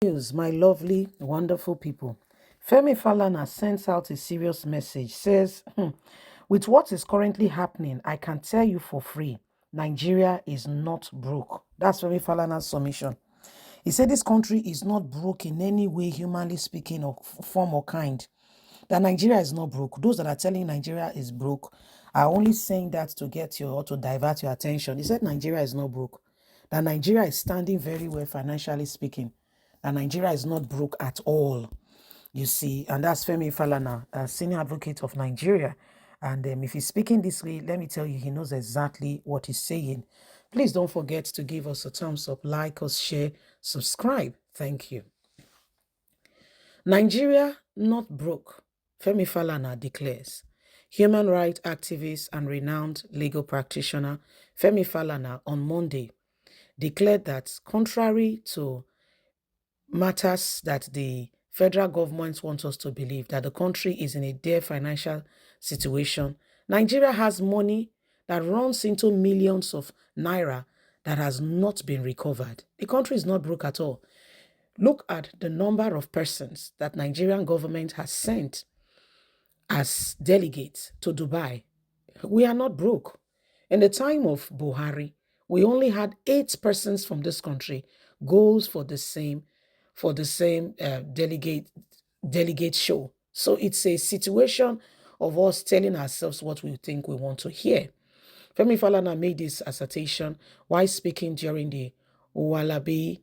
News, my lovely, wonderful people. Femi Falana sends out a serious message. Says, with what is currently happening, I can tell you for free, Nigeria is not broke. That's Femi Falana's submission. He said this country is not broke in any way, humanly speaking, or form or kind. That Nigeria is not broke. Those that are telling Nigeria is broke are only saying that to get your or to divert your attention. He said Nigeria is not broke. That Nigeria is standing very well financially speaking. That Nigeria is not broke at all. You see, and that's Femi Falana, a senior advocate of Nigeria. And if he's speaking this way, let me tell you, he knows exactly what he's saying. Please don't forget to give us a thumbs up, like us, share, subscribe. Thank you. Nigeria not broke, Femi Falana declares. Human rights activist and renowned legal practitioner Femi Falana on Monday declared that contrary to matters that the federal government wants us to believe, that the country is in a dire financial situation, Nigeria has money that runs into millions of naira that has not been recovered. The country is not broke at all. Look at the number of persons that Nigerian government has sent as delegates to Dubai. We are not broke. In the time of Buhari, we only had 8 persons from this country goes for the same delegate show. So it's a situation of us telling ourselves what we think we want to hear. Femi Falana made this assertion while speaking during the Uwalabi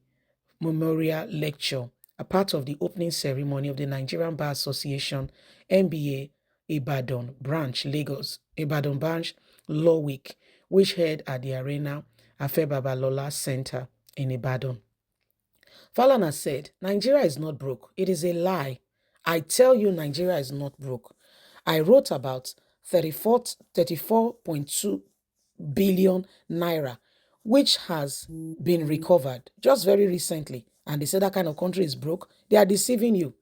Memorial Lecture, a part of the opening ceremony of the Nigerian Bar Association NBA Ibadan branch, Lagos, Ibadan branch Law Week, which held at the Arena Afe Babalola Center in Ibadan. Falana said, Nigeria is not broke. It is a lie. I tell you, Nigeria is not broke. I wrote about 34.2 billion naira, which has been recovered just very recently. And they say that kind of country is broke. They are deceiving you.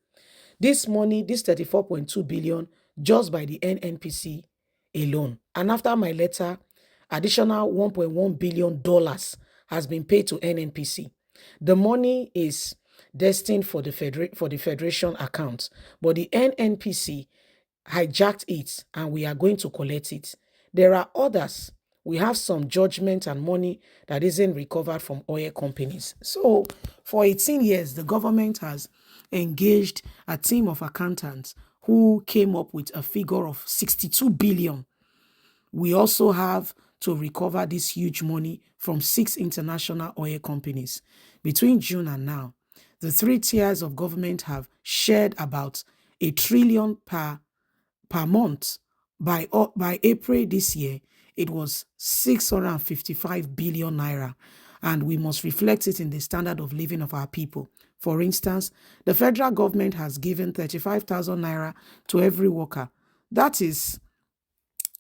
This money, this 34.2 billion, just by the NNPC alone. And after my letter, additional $1.1 billion has been paid to NNPC. The money is destined for the federation account, but the NNPC hijacked it and we are going to collect it. There are others. We have some judgment and money that isn't recovered from oil companies. So for 18 years, the government has engaged a team of accountants who came up with a figure of 62 billion. We also have to recover this huge money from 6 international oil companies. Between June and now, the 3 tiers of government have shared about $1 trillion per month. By April this year, it was 655 billion naira, and we must reflect it in the standard of living of our people. For instance, the federal government has given 35,000 naira to every worker. That is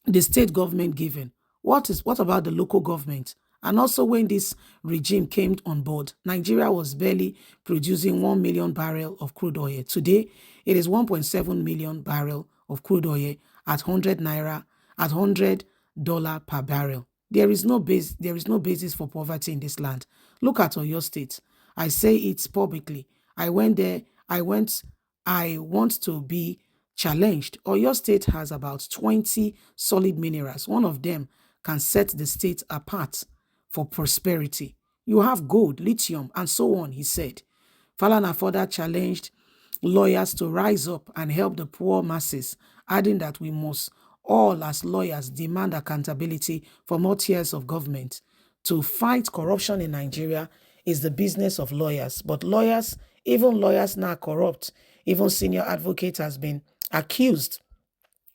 the state government giving. What about the local government? And also, when this regime came on board, Nigeria was barely producing 1 million barrel of crude oil. Today, it is 1.7 million barrel of crude oil at 100 naira, at $100 per barrel. There is no basis for poverty in this land. Look at Oyo State. I say it publicly. I went there. I want to be challenged. Oyo State has about 20 solid minerals. One of them can set the state apart for prosperity. You have gold, lithium, and so on, he said. Falana further challenged lawyers to rise up and help the poor masses, adding that we must all, as lawyers, demand accountability from all tiers of government. To fight corruption in Nigeria is the business of lawyers. But lawyers, even lawyers now corrupt. Even senior advocate has been accused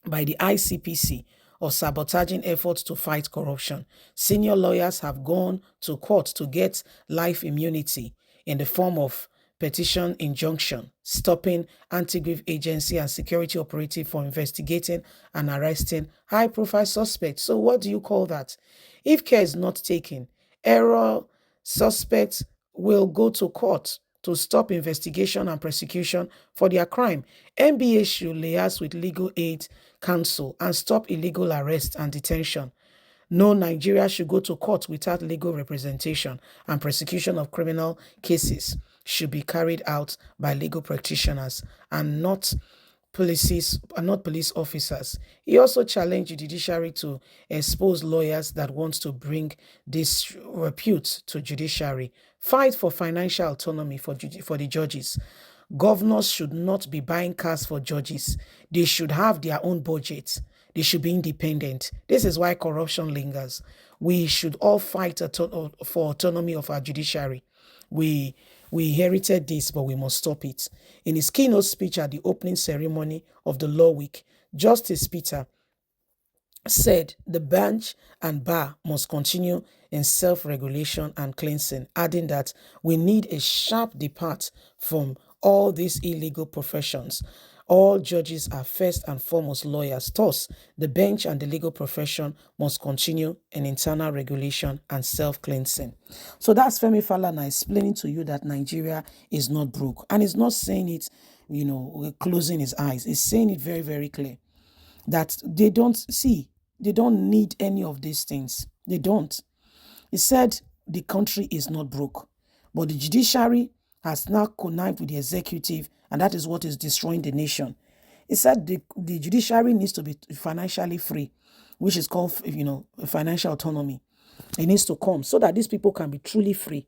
by the ICPC of sabotaging efforts to fight corruption. Senior lawyers have gone to court to get life immunity in the form of petition injunction, stopping anti-grief agency and security operative from investigating and arresting high-profile suspects. So what do you call that? If care is not taken, error suspects will go to court to stop investigation and prosecution for their crime. NBA should liaise with legal aid counsel and stop illegal arrest and detention. No, Nigeria should go to court without legal representation and prosecution of criminal cases. should be carried out by legal practitioners and not police officers. He also challenged the judiciary to expose lawyers that want to bring disrepute to judiciary. Fight for financial autonomy for the judges. Governors should not be buying cars for judges. They should have their own budget. They should be independent. This is why corruption lingers. We should all fight for autonomy of our judiciary. We inherited this, but we must stop it. In his keynote speech at the opening ceremony of the Law Week, Justice Peter said the bench and bar must continue in self-regulation and cleansing, adding that we need a sharp depart from all these illegal professions. All judges are first and foremost lawyers. Thus, the bench and the legal profession must continue in internal regulation and self-cleansing. So that's Femi Falana explaining to you that Nigeria is not broke. And he's not saying it, closing his eyes. He's saying it very, very clear that they don't need any of these things. They don't. He said the country is not broke, but the judiciary has now connived with the executive, and that is what is destroying the nation. He said the judiciary needs to be financially free, which is called, financial autonomy. It needs to come so that these people can be truly free.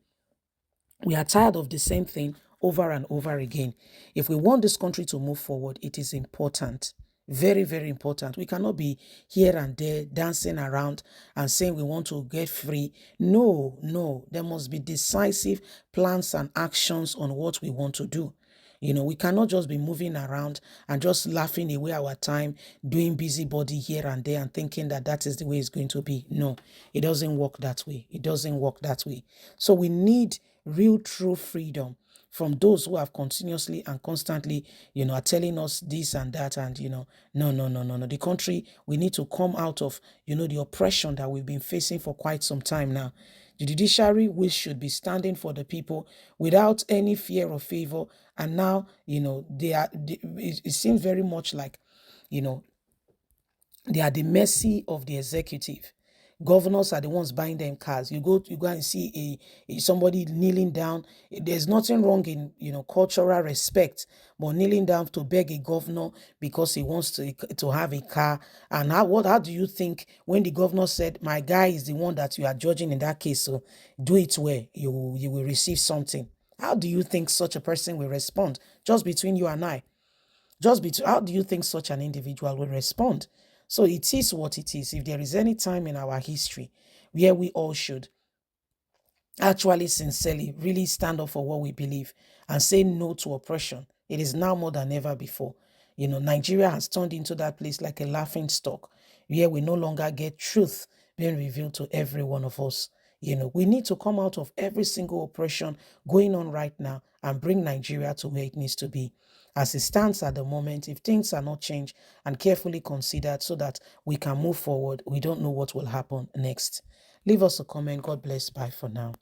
We are tired of the same thing over and over again. If we want this country to move forward, it is important. Very, very important. We cannot be here and there dancing around and saying we want to get free. No. There must be decisive plans and actions on what we want to do. We cannot just be moving around and just laughing away our time, doing busybody here and there and thinking that that is the way it's going to be. No, it doesn't work that way. It doesn't work that way. So we need real, true freedom from those who have continuously and constantly, are telling us this and that and, no. The country, we need to come out of, the oppression that we've been facing for quite some time now. The judiciary, which should be standing for the people without any fear or favor. And now, it seems very much like, they are the mercy of the executive. Governors are the ones buying them cars. You go and see somebody kneeling down. There's nothing wrong in cultural respect, but kneeling down to beg a governor because he wants to have a car. And how do you think when the governor said, "My guy is the one that you are judging in that case, so do it well, you will receive something"? How do you think such a person will respond? Just between you and I. How do you think such an individual will respond? So it is what it is. If there is any time in our history where we all should actually sincerely really stand up for what we believe and say no to oppression, it is now more than ever before. Nigeria has turned into that place like a laughing stock where we no longer get truth being revealed to every one of us. We need to come out of every single oppression going on right now and bring Nigeria to where it needs to be. As it stands at the moment, if things are not changed and carefully considered so that we can move forward, we don't know what will happen next. Leave us a comment. God bless. Bye for now.